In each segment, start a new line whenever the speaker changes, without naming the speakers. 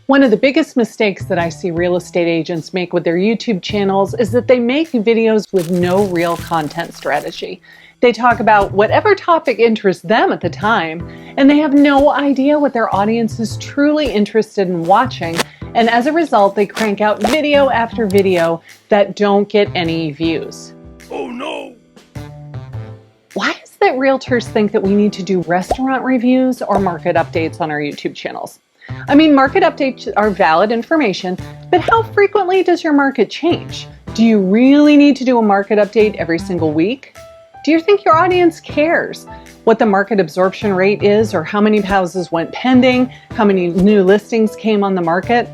One of the biggest mistakes that I see real estate agents make with their YouTube channels is that they make videos with no real content strategy. They talk about whatever topic interests them at the time, and they have no idea what their audience is truly interested in watching, and as a result, they crank out video after video that don't get any views.
Oh no!
Why is it that realtors think that we need to do restaurant reviews or market updates on our YouTube channels? I mean, market updates are valid information, but how frequently does your market change? Do you really need to do a market update every single week? Do you think your audience cares what the market absorption rate is, or how many houses went pending, how many new listings came on the market?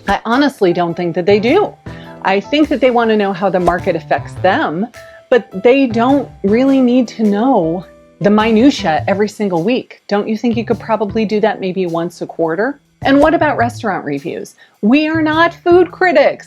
I honestly don't think that they do. I think that they want to know how the market affects them, but they don't really need to know the minutia every single week. Don't you think you could probably do that maybe once a quarter? And what about restaurant reviews? We are not food critics.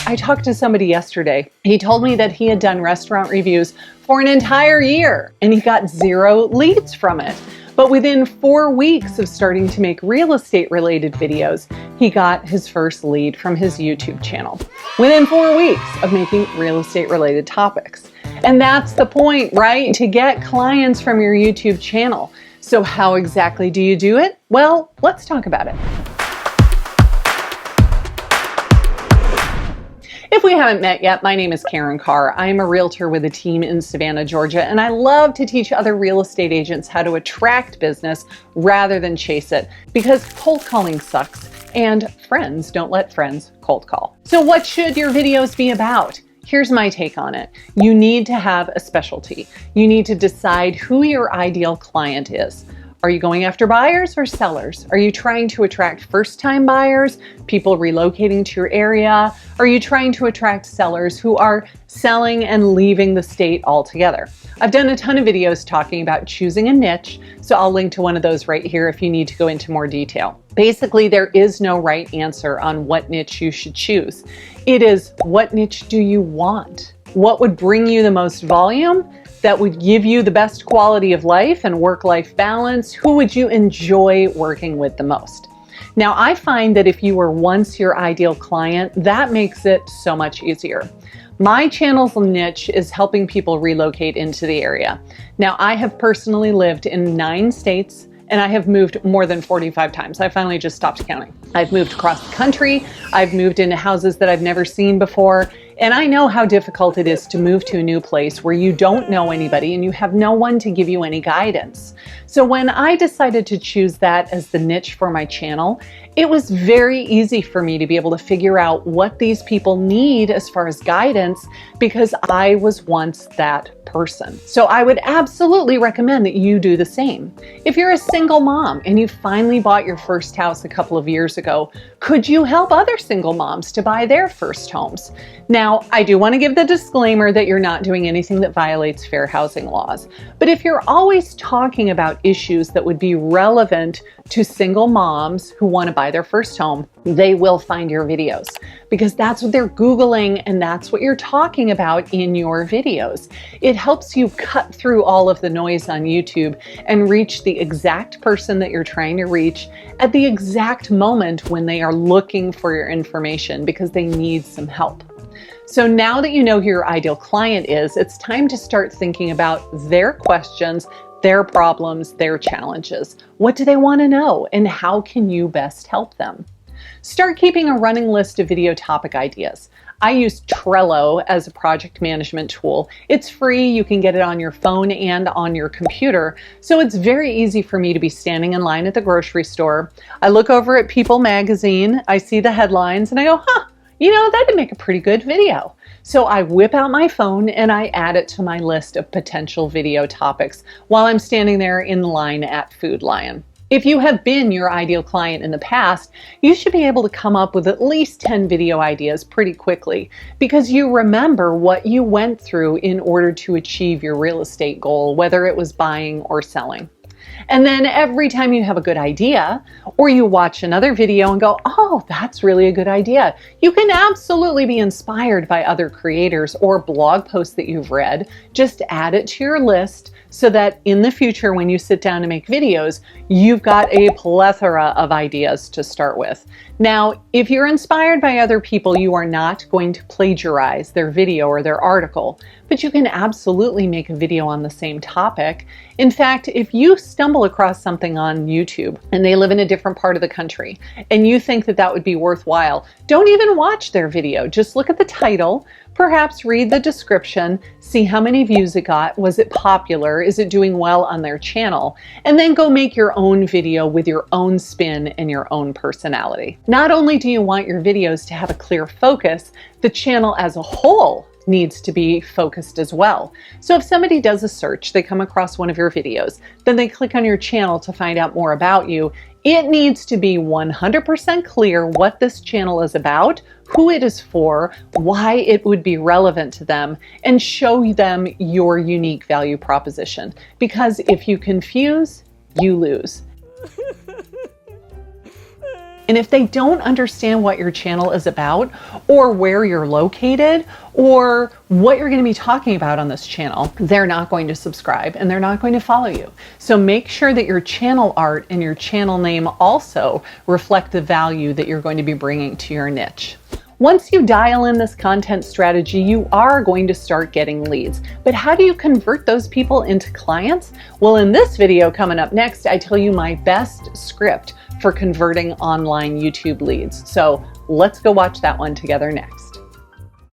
I talked to somebody yesterday. He told me that he had done restaurant reviews for an entire year and he got 0 leads from it. But within 4 weeks of starting to make real estate related videos, he got his first lead from his YouTube channel. Within 4 weeks of making real estate related topics. And that's the point, right? To get clients from your YouTube channel. So how exactly do you do it? Well, let's talk about it. If we haven't met yet, my name is Karin Carr. I am a realtor with a team in Savannah, Georgia, and I love to teach other real estate agents how to attract business rather than chase it, because cold calling sucks and friends don't let friends cold call. So what should your videos be about? Here's my take on it. You need to have a specialty. You need to decide who your ideal client is. Are you going after buyers or sellers? Are you trying to attract first-time buyers, people relocating to your area? Are you trying to attract sellers who are selling and leaving the state altogether? I've done a ton of videos talking about choosing a niche, so I'll link to one of those right here if you need to go into more detail. Basically, there is no right answer on what niche you should choose. It is, what niche do you want? What would bring you the most volume? That would give you the best quality of life and work-life balance? Who would you enjoy working with the most? Now, I find that if you were once your ideal client, that makes it so much easier. My channel's niche is helping people relocate into the area. Now, I have personally lived in 9 states, and I have moved more than 45 times. I finally just stopped counting. I've moved across the country. I've moved into houses that I've never seen before. And I know how difficult it is to move to a new place where you don't know anybody and you have no one to give you any guidance. So when I decided to choose that as the niche for my channel, it was very easy for me to be able to figure out what these people need as far as guidance, because I was once that person. So I would absolutely recommend that you do the same. If you're a single mom and you finally bought your first house a couple of years ago, could you help other single moms to buy their first homes? Now, I do want to give the disclaimer that you're not doing anything that violates fair housing laws. But if you're always talking about issues that would be relevant to single moms who want to buy their first home, they will find your videos, because that's what they're Googling and that's what you're talking about in your videos. It helps you cut through all of the noise on YouTube and reach the exact person that you're trying to reach at the exact moment when they are looking for your information because they need some help. So now that you know who your ideal client is, it's time to start thinking about their questions, their problems, their challenges. What do they want to know, and how can you best help them? Start keeping a running list of video topic ideas. I use Trello as a project management tool. It's free. You can get it on your phone and on your computer. So it's very easy for me to be standing in line at the grocery store. I look over at People magazine, I see the headlines, and I go, you know, that'd make a pretty good video. So I whip out my phone and I add it to my list of potential video topics while I'm standing there in line at Food Lion. If you have been your ideal client in the past, you should be able to come up with at least 10 video ideas pretty quickly, because you remember what you went through in order to achieve your real estate goal, whether it was buying or selling. And then every time you have a good idea, or you watch another video and go, oh, that's really a good idea, you can absolutely be inspired by other creators or blog posts that you've read. Just add it to your list so that in the future, when you sit down to make videos, you've got a plethora of ideas to start with. Now, if you're inspired by other people, you are not going to plagiarize their video or their article, but you can absolutely make a video on the same topic. In fact, if you stumble across something on YouTube and they live in a different part of the country and you think that that would be worthwhile, don't even watch their video. Just look at the title, perhaps read the description, see how many views it got, was it popular, is it doing well on their channel, and then go make your own video with your own spin and your own personality. Not only do you want your videos to have a clear focus, the channel as a whole needs to be focused as well. So if somebody does a search, they come across one of your videos, then they click on your channel to find out more about you, it needs to be 100% clear what this channel is about, who it is for, why it would be relevant to them, and show them your unique value proposition. Because if you confuse, you lose. And if they don't understand what your channel is about, or where you're located, or what you're going to be talking about on this channel, they're not going to subscribe and they're not going to follow you. So make sure that your channel art and your channel name also reflect the value that you're going to be bringing to your niche. Once you dial in this content strategy, you are going to start getting leads. But how do you convert those people into clients? Well, in this video coming up next, I tell you my best script for converting online YouTube leads. So let's go watch that one together next.